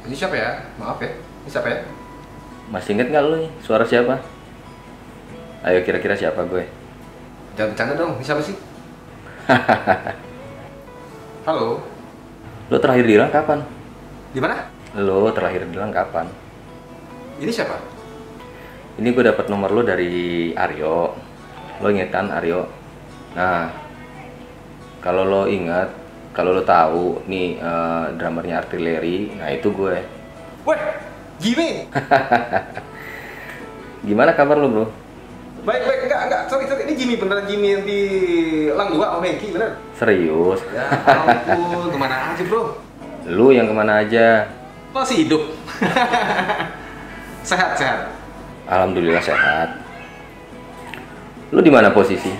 Ini siapa ya? Maaf ya. Ini siapa ya? Masih inget nggak lu nih? Suara siapa? Ayo kira-kira siapa gue? Jangan bercanda dong. Ini siapa sih? Halo. Lo terakhir bilang kapan? Di mana? Lo terakhir bilang kapan? Ini siapa? Ini gue dapat nomor lo dari Aryo. Lo inget kan Aryo? Nah, kalau lo ingat, kalau lo tahu nih drummernya Artillery, nah itu gue. Weh, Jimmy. Gimana kabar lo bro? Baik, enggak. Sorry. Ini Jimmy, beneran Jimmy yang di Lang 2 sama Hengki, bener? Serius? Ya ampun, kemana aja bro? Lu yang kemana aja? Masih hidup. Sehat. Alhamdulillah sehat. Lu di mana posisi?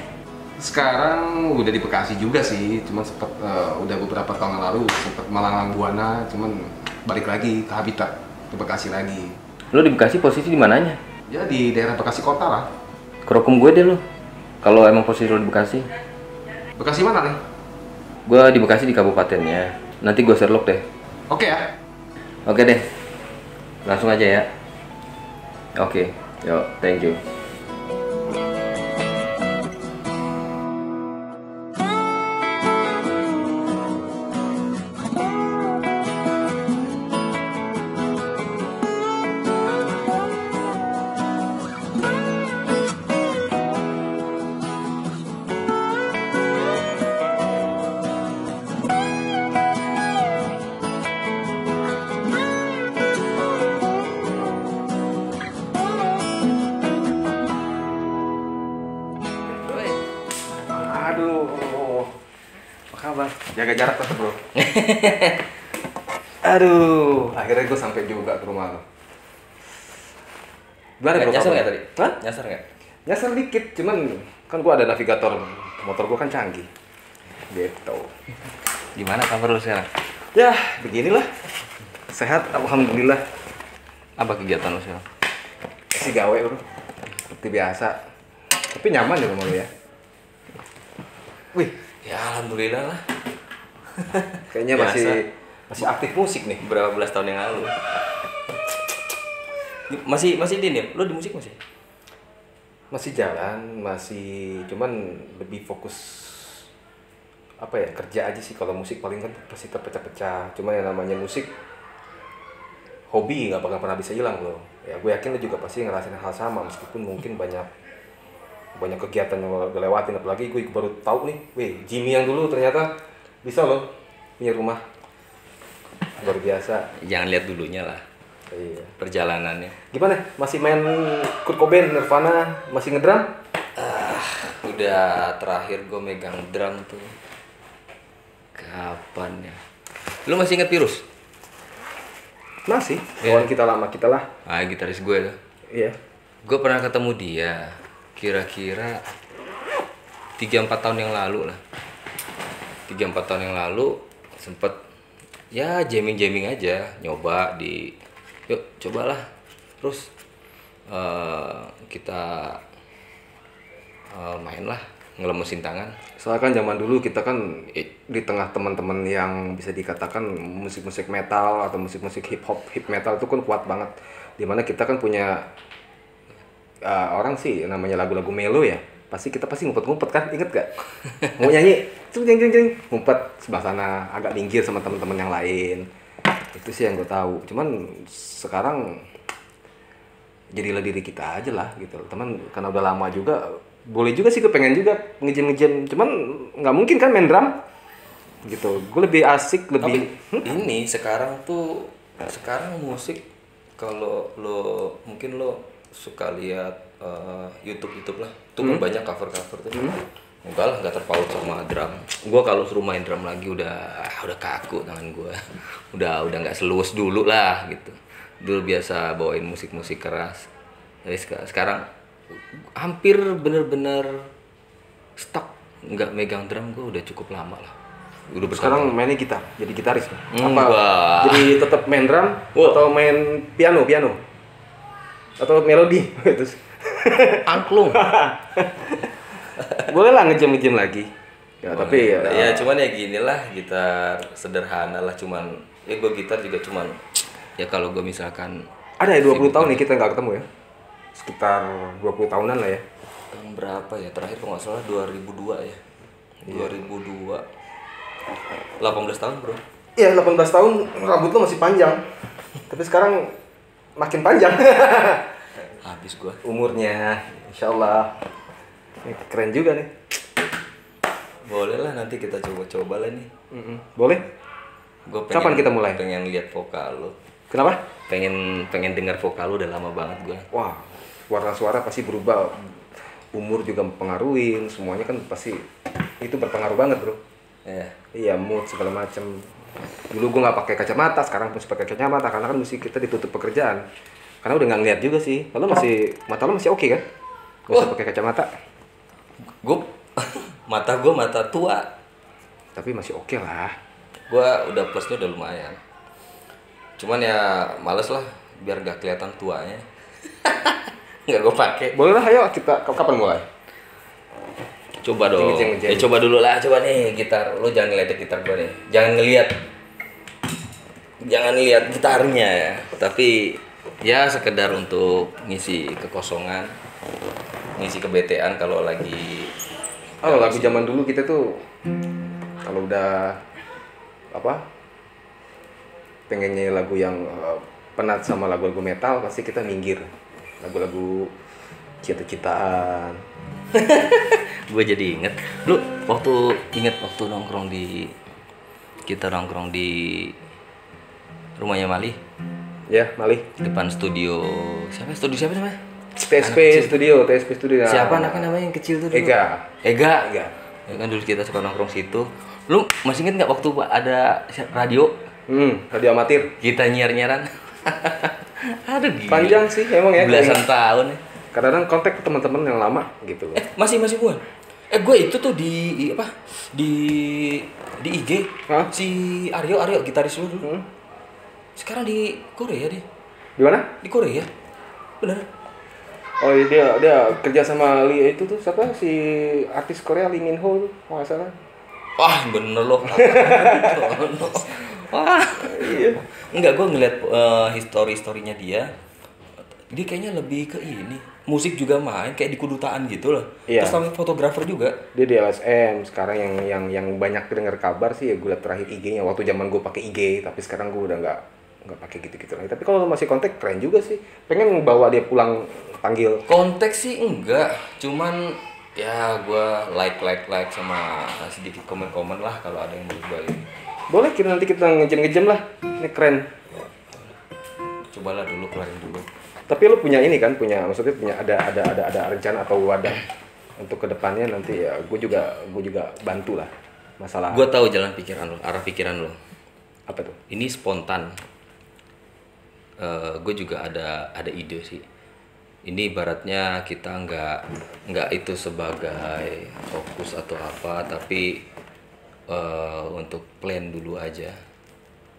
Sekarang udah di Bekasi juga sih, cuman sempet udah beberapa tahun yang lalu sempet Malang Buana, cuman balik lagi ke habitat ke Bekasi lagi. Lu di Bekasi posisi di mananya? Ya di daerah Bekasi kota lah. Kerokum gue deh lu. Kalau emang posisi lu di Bekasi. Bekasi mana nih? Gue di Bekasi di kabupatennya. Nanti gue Sherlock deh. Oke ya. Oke deh. Langsung aja ya. Oke. Yo, thank you. Aduh, apa kabar? Jaga jarak tetap bro. Aduh, akhirnya gue sampai juga ke rumah lo. Gimana bro? Nyasar kabar? nggak tadi? Hah? Nyasar nggak? Nyasar dikit, cuman kan gue ada navigator, motor gue kan canggih. Gitu. Gimana kabar lu sekarang? Ya, beginilah. Sehat, alhamdulillah. Apa kegiatan lu sekarang? Masih gawe bro, seperti biasa. Tapi nyaman di rumah lo ya. Wih, Ya alhamdulillah lah. kayaknya Biasa. masih aktif musik nih. Berapa belas tahun yang lalu. Masih di nih? Lu di musik masih? Masih jalan, cuman lebih fokus apa ya, kerja aja sih. Kalau musik paling kan pasti terpecah-pecah. Cuma yang namanya musik hobi nggak bakal pernah bisa hilang loh. Ya gue yakin lo juga pasti ngerasain hal sama, meskipun mungkin banyak kegiatan yang lo udah lewatin. Apalagi gue baru tahu nih, weh Jimmy yang dulu ternyata bisa loh punya rumah, luar biasa. Jangan lihat dulunya lah. Iya. Perjalanannya. Gimana? Masih main Kurt Cobain, Nirvana, masih ngedrum? Udah terakhir gue megang drum tuh kapan ya? Lu masih inget Virus? Masih. Iya. Kawan kita lama kita lah. Ah, gitaris gue tuh. Iya. Gue pernah ketemu dia kira-kira 3-4 tahun yang lalu lah. 3-4 tahun yang lalu sempet ya jamming aja, nyoba di yuk cobalah. Terus kita main lah, ngelemesin tangan. Soalnya kan zaman dulu kita kan di tengah teman-teman yang bisa dikatakan musik-musik metal atau musik-musik hip metal itu kan kuat banget. Dimana kita kan punya orang sih namanya lagu-lagu melo ya. Kita pasti ngumpet-ngumpet kan, inget gak? Mau nyanyi, jeng, ngumpet sebelah sana, agak minggir sama teman-teman yang lain. Itu sih yang gue tahu. Cuman sekarang jadilah diri kita aja lah gitu. Teman karena udah lama juga, boleh juga sih gue pengen juga ngejem. Cuman nggak mungkin kan main drum gitu. Gue lebih asik, lebih Ini sekarang musik kalau mungkin lo suka lihat YouTube lah, tuh kan banyak cover tuh. Enggak lah, nggak terpaut sama drum. Gua kalau suruh main drum lagi udah kaku tangan gua. udah nggak selus dulu lah gitu. Dulu biasa bawain musik keras. Jadi sekarang hampir bener-bener stuck, nggak megang drum. Gua udah cukup lama lah. Udah sekarang mainnya gitar, jadi gitaris. Enggak. Jadi tetap main drum atau main piano atau melodi gitu. Angklung. Boleh lah ngejem lagi. Ya, tapi ya cuman ya gini lah, gitar sederhana lah, cuman ya gue gitar juga cuman Ya kalau gue misalkan Ada ya 20 tahun nih kita nggak ketemu ya. Sekitar 20 tahunan lah ya. tahun berapa ya? Terakhir kalau nggak salah 2002 ya. 2002. 18 tahun, Bro. Iya, 18 tahun rambut lo masih panjang. Tapi sekarang makin panjang. Habis gua. Umurnya, insya Allah. Ini keren juga nih. Boleh lah nanti kita coba-coba lah nih. Boleh? Gua Kapan kita mulai? Pengen lihat vokal lo. Kenapa? Pengen dengar vokal lo udah lama banget gua. Wah, warna suara pasti berubah. Umur juga mempengaruhi. Semuanya kan pasti itu berpengaruh banget, bro. Iya, mood segala macam. Dulu gue nggak pakai kacamata, sekarang harus pakai kacamata karena kan mesti kita ditutup pekerjaan. Karena udah nggak ngeliat juga sih. Lalu mata lo masih oke kan? Gak usah pakai kacamata. Gue mata tua. Tapi masih oke lah. Gue udah plusnya udah lumayan. Cuman ya males lah biar gak kelihatan tuanya. Nggak gue pakai. Boleh lah, ayo kita kapan mulai? Coba dong. Coba dulu lah, coba nih gitar. Lo jangan ngeliat gitar gue nih. Jangan ngeliat gitarnya ya. Tapi ya sekedar untuk ngisi kekosongan, ngisi kebetean kalau lagi. Oh, lagu zaman dulu kita tuh kalau udah pengen nyanyi lagu yang penat sama lagu-lagu metal pasti kita minggir. Lagu-lagu cita-citaan. Gue jadi inget lu waktu kita nongkrong di rumahnya Mali ya, Mali depan studio siapa namanya? TSP Studio. Siapa anaknya namanya yang kecil tuh dulu? Ega. Ya kan dulu kita suka nongkrong situ. Lu masih inget nggak waktu ada radio amatir kita nyiaran aduh gila. Panjang sih emang ya, belasan tahun ya. Kadang-kadang kontak ke teman-teman yang lama gitu loh. Masih bukan? Gue itu tuh di IG. Hah? Si Aryo gitaris lu dulu. Sekarang di Korea dia. Di mana? Di Korea. Bener. Oh iya, dia kerja sama itu tuh siapa si artis Korea Lee Min Ho tuh, kalau nggak salah. Wah bener loh. Wah iya. Enggak, gue ngeliat historinya dia kayaknya lebih ke ini musik juga main kayak di kedutaan gitu loh. Iya. Terus sama fotografer juga. Dia di LSM sekarang yang banyak dengar kabar sih ya, gue liat terakhir IG-nya waktu zaman gue pakai IG, tapi sekarang gue udah nggak pakai gitu-gitu lagi. Tapi kalau masih kontak keren juga sih. Pengen bawa dia pulang panggil. Kontak sih enggak, cuman ya gue like sama sedikit komen lah kalau ada yang berubah ini. Boleh nanti kita ngejam lah. Ini keren. Cobalah dulu, kelarin dulu. Tapi lu maksudnya punya ada rencana atau wadah untuk kedepannya nanti ya gue juga bantu lah masalah. Gue tahu jalan pikiran lo, arah pikiran lo. Apa tuh? Ini spontan. Gue juga ada ide sih. Ini ibaratnya kita nggak itu sebagai fokus atau apa, tapi untuk plan dulu aja.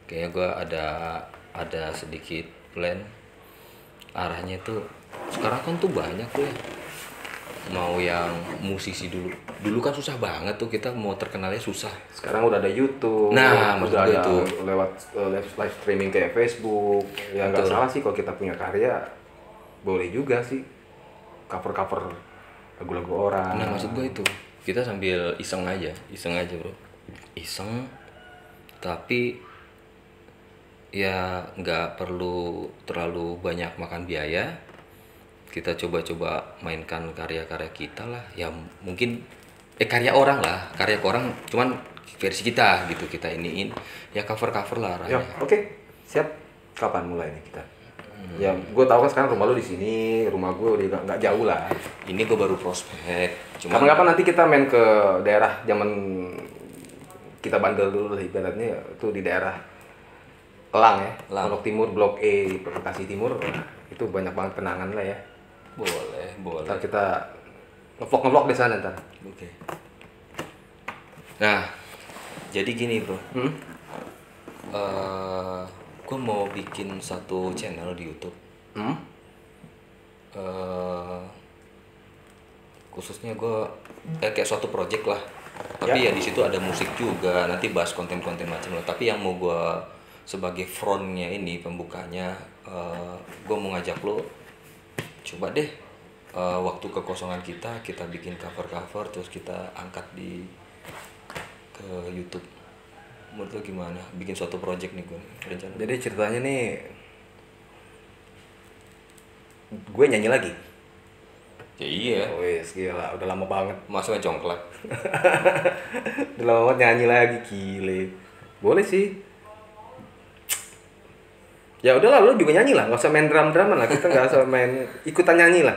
Kayaknya gue ada sedikit plan. Arahnya tuh sekarang kan tuh banyak tuh ya, mau yang musisi dulu kan susah banget tuh, kita mau terkenalnya susah. Sekarang udah ada YouTube, nah udah ada itu lewat live streaming kayak Facebook. Ya nggak salah sih kalau kita punya karya, boleh juga sih cover lagu-lagu orang. Nah maksud gue itu kita sambil iseng aja bro, tapi ya nggak perlu terlalu banyak makan biaya. Kita coba mainkan karya-karya kita lah, ya mungkin karya orang cuman versi kita gitu, kita iniin ya, cover lah arahnya. Oke. Siap. Kapan mulai nih kita? Ya gue tahu kan sekarang rumah lu di sini, rumah gue udah nggak jauh lah. Ini gue baru prospek. Kapan-kapan nanti kita main ke daerah zaman kita bandel dulu lah ibaratnya, itu di daerah Kelang ya, Pondok Timur, Blok E, Bekasi Timur, itu banyak banget kenangan lah ya. Boleh. Ntar kita ngevlog di sana ntar. Oke. Nah, jadi gini bro, gue mau bikin satu channel di YouTube. Khususnya gue kayak suatu project lah. Tapi ya di situ ada musik juga. Nanti bahas konten-konten macam lah. Tapi yang mau gue sebagai frontnya ini pembukanya, gue mau ngajak lo coba deh, waktu kekosongan kita bikin cover terus kita angkat ke YouTube. Menurut lo gimana? Bikin suatu project nih gue rencana. Jadi ceritanya nih, gue nyanyi lagi. Ya iya. Wes gila, udah lama banget. Masa ngecongklak? Udah lama banget nyanyi lagi, gile. Boleh sih. Ya udahlah, lu juga nyanyi lah, nggak usah main drum-druman lah, kita nggak usah main ikutan nyanyi lah.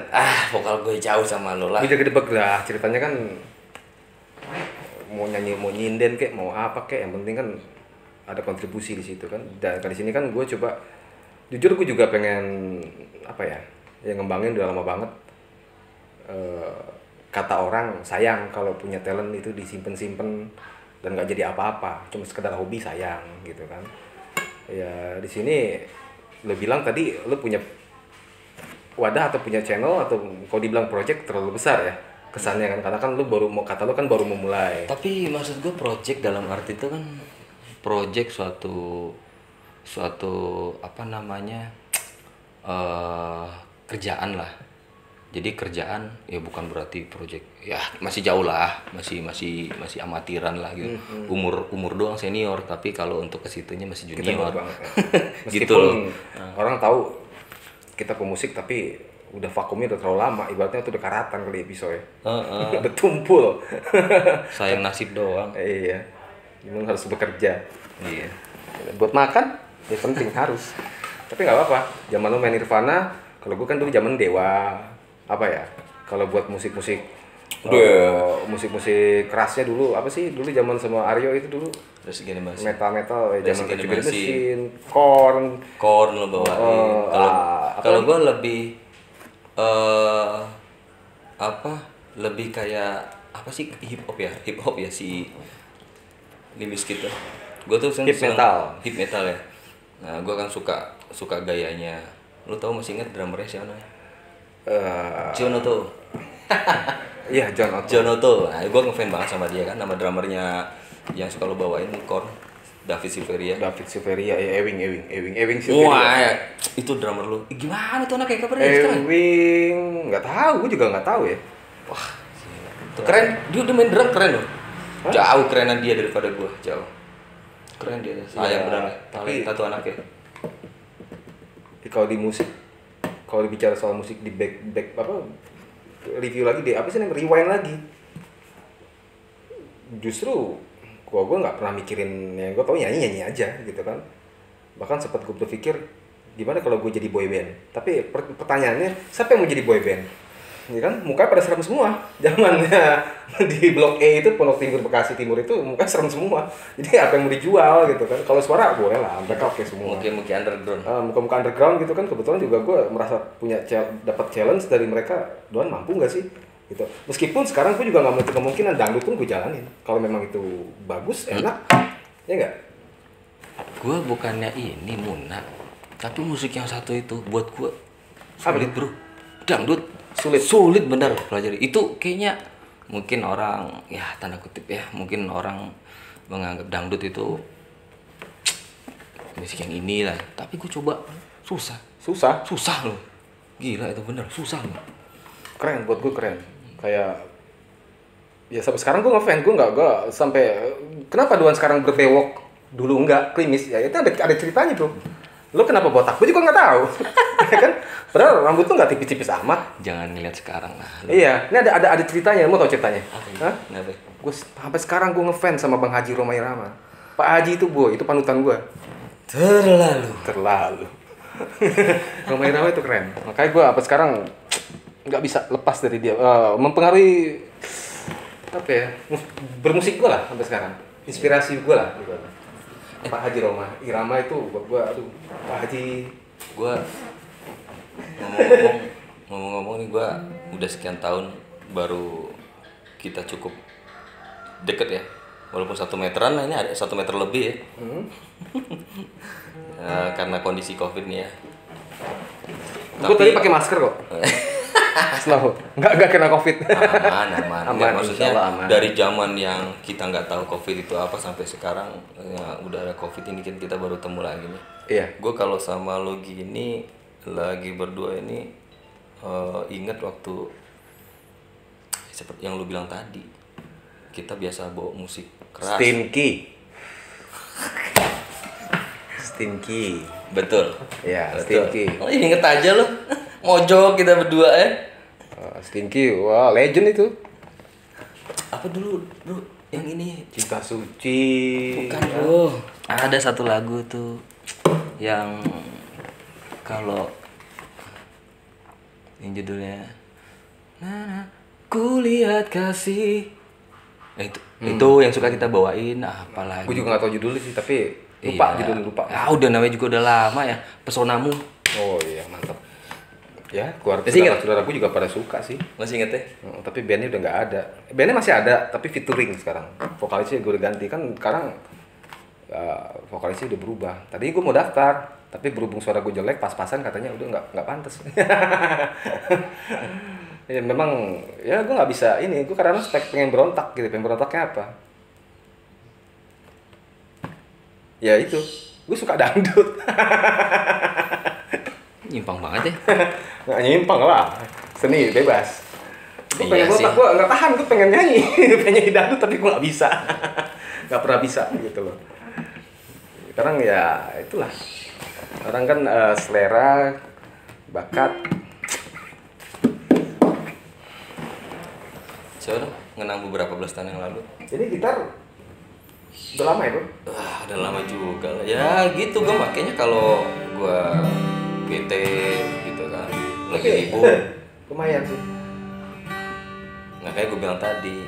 Vokal gue jauh sama lo lah. Gue jaga debak lah, ceritanya kan mau nyanyi, mau nyinden kek, mau apa kek, yang penting kan ada kontribusi di situ kan. Dan di sini kan gue coba, jujur gue juga pengen apa ya, yang ngembangin udah lama banget. Kata orang sayang kalau punya talent itu disimpan-simpan dan nggak jadi apa-apa, cuma sekedar hobi sayang gitu kan. Ya di sini lo bilang tadi lo punya wadah atau punya channel atau kalau dibilang project terlalu besar ya kesannya kan, karena kan lo baru mau, kata lo kan baru memulai. Tapi maksud gue project dalam arti itu kan project suatu apa namanya, kerjaan lah. Jadi kerjaan ya bukan berarti project, ya masih jauh lah, masih amatiran lah gitu. Umur doang senior, tapi kalau untuk ke situnya masih Kita junior. baru banget ya. Gitu Meskipun loh. orang tahu kita pemusik tapi udah vakumnya udah terlalu lama, ibaratnya itu udah karatan kali episode. Udah tumpul. Sayang nasib doang. Iya. Gimana harus bekerja. Iya. Buat makan ya penting harus. Tapi nggak apa-apa. Zaman lo main Nirvana, kalau gue kan dulu zaman Dewa. Apa ya? Kalau buat musik-musik musik-musik kerasnya dulu apa sih? Dulu zaman sama Aryo itu dulu Terus gini mas. metal-metal zaman Basic Rage Against the Animasi. Machine, Korn. Korn lo bawain. Kalau gue lebih lebih kayak apa sih, hip hop ya si Limp Bizkit tuh. Gue tuh Hip metal. Hip metal ya. Nah gue kan suka gayanya. Lo tau masih inget drummernya siapa? John Otto. Iya, John Otto. John Otto. Nah, gue ngefans banget sama dia kan, nama drummernya yang suka lo bawain Korn, David Silveria. David Silveria, ya Ewing Silveria. Wah, itu drummer lu. Gimana tuh anaknya kabarnya sekarang? Ewing, nggak tahu, gue juga nggak tahu ya. Wah, keren. Dia main drum keren loh. Jauh kerenan dia daripada gue, jauh. Keren dia. Sayang benar. Talenta tuh anaknya. Kalau di musik, kalau bicara soal musik di back apa review lagi deh, apa sih namanya, rewind lagi. Justru gue nggak pernah mikirin, yang gue tau nyanyi aja gitu kan. Bahkan sempat gue berpikir gimana kalau gue jadi boy band, tapi pertanyaannya siapa yang mau jadi boy band, ya kan mukanya pada serem semua. Zamannya di Blok E itu, Pondok Timur, Bekasi Timur itu mukanya serem semua, jadi apa yang mau dijual gitu kan. Kalau suara boleh lah, mereka oke semua, Mungkin underground. muka-muka underground gitu kan. Kebetulan juga gue merasa punya dapat challenge dari mereka, Doan mampu nggak sih gitu. Meskipun sekarang gue juga nggak menutup kemungkinan dangdut pun gue jalanin kalau memang itu bagus, enak, ya nggak. Gue bukannya ini Muna, tapi musik yang satu itu buat gue sulit bro. Dangdut sulit bener pelajari. Itu kayaknya mungkin orang ya tanda kutip ya, mungkin orang menganggap dangdut itu musik yang inilah. Tapi gue coba susah loh. Gila itu bener susah loh. Keren, buat gue keren. Kayak ya sampai sekarang gue ngefans, gue nggak sampai kenapa Doan sekarang berbewok, dulu enggak klimis ya, itu ada ceritanya bro. Lo kenapa botak? Gue juga nggak tahu. Ya kan? Padahal rambut tuh nggak tipis-tipis amat. Jangan ngeliat sekarang lah. Iya, ini ada ceritanya. Mau tau ceritanya? Hah? Kenapa? Gue sampai sekarang gue ngefans sama Bang Haji Roma Irama. Pak Haji itu itu panutan gue. Terlalu. Roma Irama itu keren. Makanya gue sampai sekarang nggak bisa lepas dari dia. Mempengaruhi apa ya? Bermusik gue lah sampai sekarang. Inspirasi gue lah. Pak Haji Roma Irama itu buat gue, aduh, Pak Haji. Gue ngomong-ngomong nih, gue udah sekian tahun baru kita cukup deket ya, walaupun 1 meteran lah, ini ada 1 meter lebih ya. Karena kondisi COVID nih ya. Gue tadi pakai masker kok. Slow. Nggak kena COVID. Aman. Aman, Nggak, maksudnya insya Allah aman. dari zaman yang kita nggak tahu COVID itu apa sampai sekarang ya udah ada COVID ini kan kita baru temu lagi nih. Iya. Gue kalau sama lo gini lagi berdua ini ingat waktu seperti yang lo bilang tadi, kita biasa bawa musik keras. Stinky. Betul. Ya, Betul. Stinky. Oh, inget aja lo. Mojok kita berdua ya. Stinky, wah legend itu. Apa dulu, bro? Yang ini Cinta Suci. bukan, bro. Ada satu lagu tuh yang kalau yang judulnya ku lihat kasih. Nah, itu yang suka kita bawain. Apalagi Gue juga nggak tahu judulnya sih, tapi lupa judulnya lupa. Ah, udah namanya juga udah lama ya. Pesonamu. Oh iya, mantap. Ya, keluarga Masih ingat? saudaraku juga pada suka sih. Masih inget ya? Tapi bandnya udah nggak ada. Bandnya masih ada, tapi featuring sekarang. Vokalisnya gue udah ganti kan. Sekarang vokalisnya udah berubah. Tadi gue mau daftar, tapi berhubung suara gue jelek, pas-pasan katanya udah nggak pantas. Ya memang ya gue nggak bisa ini. Gue kadang pengen berontak gitu. Pengen berontaknya apa? Ya itu. Gue suka dangdut. Nyimpang banget ya. Nggak nyimpang lah, seni bebas. Gue pengen Iya sih. berontak, gue nggak tahan, gue pengen nyanyi. Pengen nyanyi dangdut tapi gue nggak bisa. Nggak pernah bisa gitu loh. Sekarang ya itulah. Orang kan selera, bakat. Siapa dong? Ngenang beberapa belas tahun yang lalu. Jadi gitar udah lama ya bro? Udah lama juga lah. Ya gitu, gue makanya kalau gue bete gitu kan, lagi libur. Lumayan sih. Nah kayak gue bilang tadi,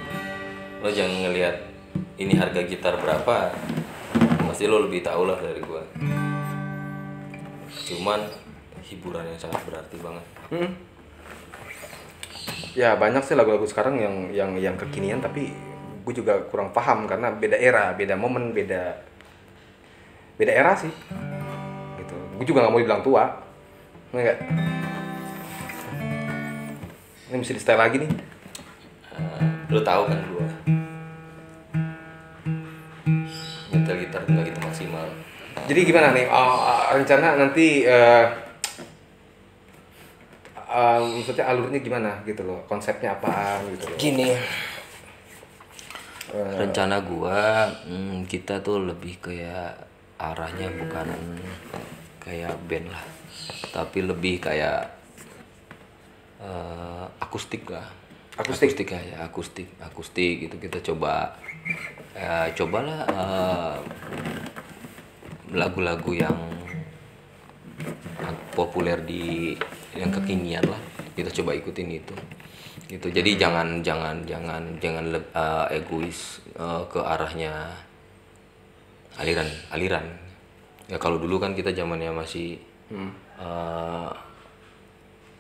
lo jangan ngelihat ini harga gitar berapa, pasti lo lebih tahu lah dari gue. Cuman hiburan yang sangat berarti banget. Ya banyak sih lagu-lagu sekarang yang kekinian, tapi gue juga kurang paham karena beda era, beda momen, beda era sih. Gitu. Gue juga nggak mau dibilang tua, enggak. Ini mesti di style lagi nih. Lo tahu kan gue nyetel gitar nggak gitu maksimal. Jadi gimana nih rencana nanti maksudnya alurnya gimana gitu loh, konsepnya apaan gitu loh. Gini, rencana gua kita tuh lebih kayak arahnya bukan kayak band lah, tapi lebih kayak akustik lah. Akustik Ya, akustik gitu. Kita cobalah lagu-lagu yang populer di yang kekinian lah, kita coba ikutin itu gitu. Jadi jangan egois ke arahnya aliran ya. Kalau dulu kan kita zamannya masih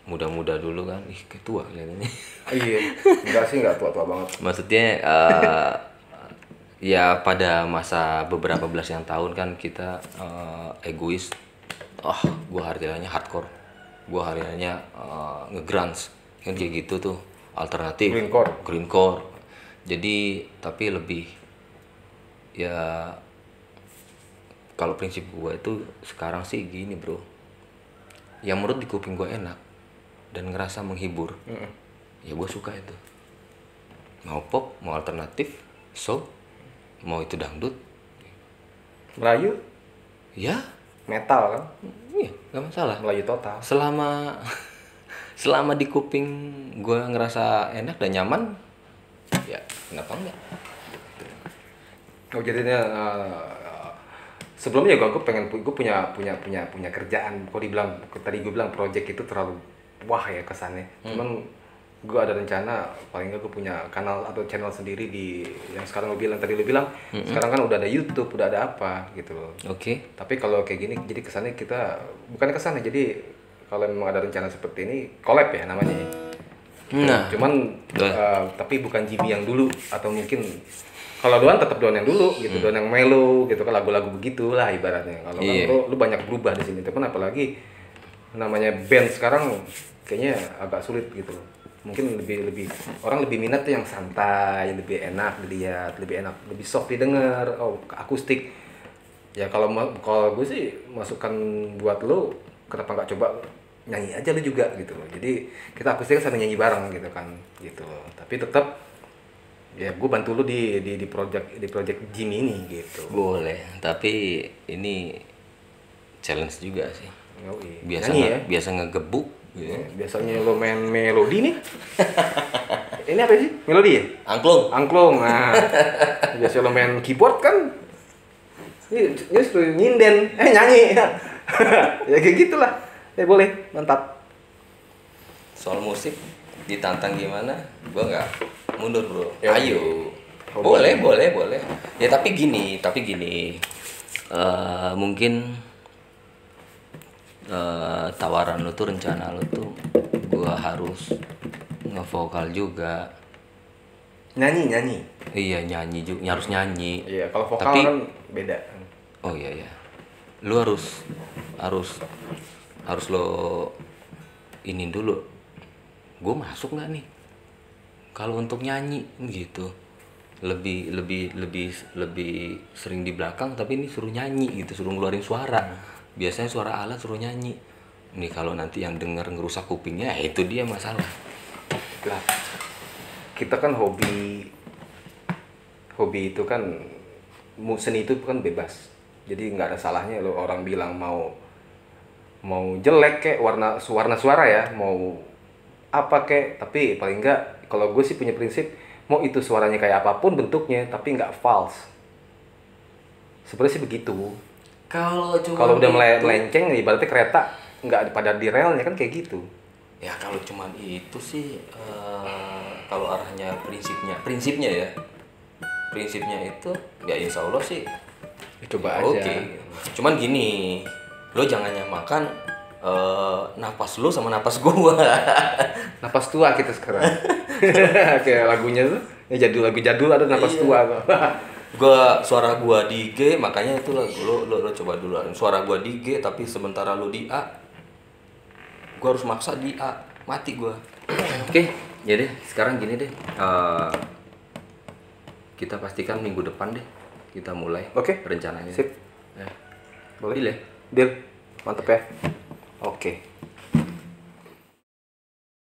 muda-muda dulu kan, kayak tua kelihatannya. iya, enggak tua-tua banget. Maksudnya ya pada masa beberapa belas yang tahun kan kita egois. Gua harganya hardcore, gua harganya nge-grunge kan, kayak gitu tuh, alternatif, greencore. Jadi tapi lebih ya, kalau prinsip gua itu sekarang sih gini bro, yang menurut di kuping gua enak dan ngerasa menghibur, ya gua suka itu. Mau pop, mau alternatif, soul, mau itu dangdut, Melayu, ya metal kan, iya nggak masalah. Melayu total. Selama di kuping gue ngerasa enak dan nyaman, ya kenapa enggak? Oh jadinya sebelumnya gue punya kerjaan. Kok dibilang tadi gue bilang project itu terlalu wah ya kesannya. Cuman gue ada rencana paling nggak gue punya kanal atau channel sendiri di yang sekarang lo bilang sekarang kan udah ada YouTube, udah ada apa gitu loh. Oke. Tapi kalau kayak gini jadi kesannya kita bukan kesannya, jadi kalau memang ada rencana seperti ini collab ya namanya ya. Nah, cuman tapi bukan Jimmy yang dulu, atau mungkin kalau Doan tetap Doan yang dulu gitu, Doan yang melo gitu kan, lagu-lagu begitulah ibaratnya. Kalau kan lu banyak berubah di sini, tapi apalagi namanya band sekarang kayaknya agak sulit gitu loh. Mungkin lebih orang lebih minat tuh yang santai, lebih enak dilihat, lebih enak, lebih soft didengar. Oh, akustik. Ya kalau gue sih masukan buat lo, kenapa nggak coba nyanyi aja lo juga gitu loh. Jadi kita akustik sambil nyanyi bareng gitu kan, gitu loh. Tapi tetap ya gue bantu lo di project Jimmy ini gitu. Boleh, tapi ini challenge juga sih. Yoi. Biasa Nyanyi ya. biasa ngegebuk gitu. Biasanya lo main melodi nih. Ini apa sih? Melodi ya? Angklung. Angklung. Nah, biasa lo main keyboard kan. Ini justru nyinden, nyanyi. Ya kayak gitulah. Boleh, mantap. Soal musik ditantang gimana? Gua nggak mundur, bro. Ya, Ayo. Hobi. Boleh. Ya tapi gini. Mungkin tawaran lu tuh, rencana lu tuh gua harus ngevokal juga. Nyanyi. Iya, nyanyi juga, harus nyanyi. Iya, kalau vokal Tapi kan beda. oh iya. Lu harus lo ini dulu. Gue masuk nggak nih? Kalau untuk nyanyi gitu. Lebih sering di belakang, tapi ini suruh nyanyi gitu, suruh ngeluarin suara. Biasanya suara alat suruh nyanyi. Nih kalau nanti yang denger ngerusak kupingnya, ya itu dia masalah. Lah, kita kan hobi itu kan seni itu kan bebas. Jadi nggak ada salahnya lo orang bilang mau jelek kek warna suara ya, mau apa kek, tapi paling nggak kalau gue sih punya prinsip mau itu suaranya kayak apapun bentuknya tapi nggak false. Sebenarnya sih begitu. Kalau udah melenceng ibaratnya kereta nggak pada di relnya kan kayak gitu. Ya kalau cuman itu sih kalau arahnya prinsipnya itu ya insya Allah sih Coba ya, aja. oke. Cuman gini, lo jangan nyamakan napas lo sama napas gua. Napas tua kita sekarang. Kayak lagunya tuh, ya lagu jadul ada napas tua tuh. Suara gua di G, makanya itu lagu lo coba dulu. Suara gua di G tapi sementara lo di A. Gua harus maksa di A, mati gua. Oke, jadi sekarang gini deh. Kita pastikan minggu depan deh kita mulai. Oke. Rencananya. Sip. Ya. Boleh. Deal ya? Deal. Mantep ya. Oke.